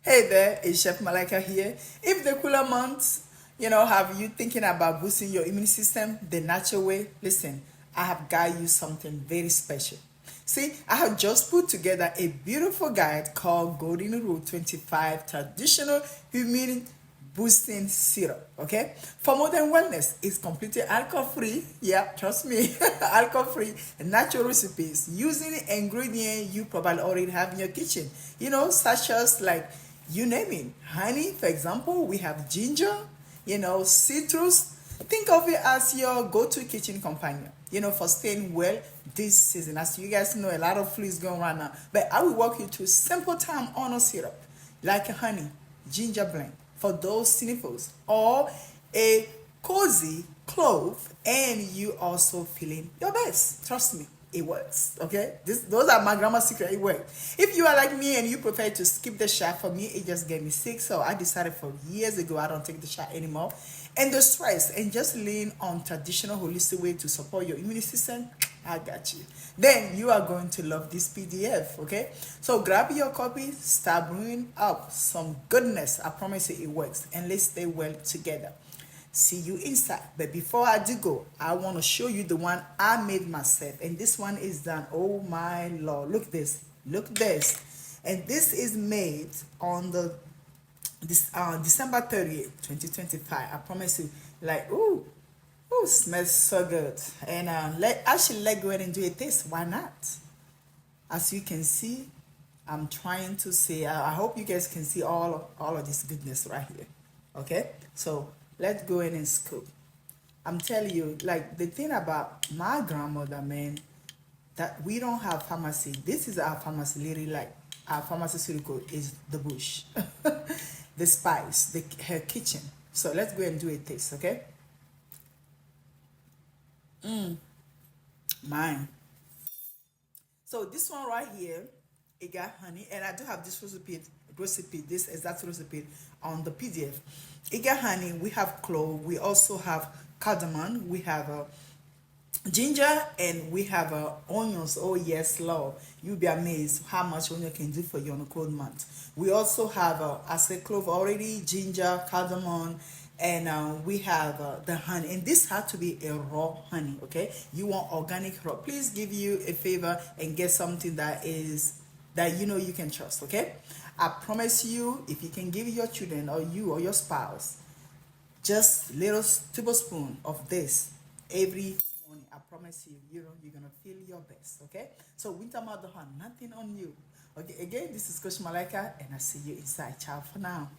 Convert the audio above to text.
Hey there, it's Chef Malika here. If the cooler months, have you thinking about boosting your immune system the natural way, listen, I have got you something very special. See, I have just put together a beautiful guide called Golden Rule 25 Traditional Immune Boosting Syrup. Okay, for modern wellness, it's completely alcohol free. Yeah, trust me, alcohol free, natural recipes using ingredients you probably already have in your kitchen. Such as like you name it, honey, for example. We have ginger, citrus. Think of it as your go-to kitchen companion, for staying well this season. As you guys know, a lot of flu is going around now. But I will walk you through simple time honor syrup, like honey, ginger blend for those sniffles, or a cozy clove, and you also feeling your best. Trust me, it works. Okay, those are my grandma's secret. It works. If you are like me and you prefer to skip the shot, for me it just gave me sick, so I decided for years ago I don't take the shot anymore. And the stress and just lean on traditional holistic way to support your immune system, I got you. Then you are going to love this PDF, okay? So grab your copy, start brewing up some goodness. I promise you it works. And let's stay well together. See you inside. But before I do go, I want to show you the one I made myself. And this one is done. Oh my Lord. Look this. Look this. And this is made on the December 30th, 2025. I promise you, like, ooh, smells so good. And let go ahead and do a taste. Why not? As you can see, I'm trying to say. I hope you guys can see all of this goodness right here. Okay, so let's go ahead and scoop. I'm telling you, like the thing about my grandmother, man, that we don't have pharmacy. This is our pharmacy, literally, like our pharmaceutical is the bush, the spice, her kitchen. So let's go and do a taste, okay? Mine. So this one right here, it got honey, and I do have this recipe, this exact recipe on the PDF. It got honey. We have clove. We also have cardamom. We have ginger, and we have onions. Oh yes, Lord, you'll be amazed how much onion can do for you on a cold month. We also have I said clove already, ginger, cardamom, and we have the honey, and this had to be a raw honey. Okay, you want organic raw, please give you a favor and get something that is that you can trust. Okay, I promise you, if you can give your children or you or your spouse just little tablespoon of this every morning, I promise you, you're gonna feel your best. Okay, so winter mother had nothing on you. Okay, again, this is Coach Malika, and I see you inside. Ciao for now.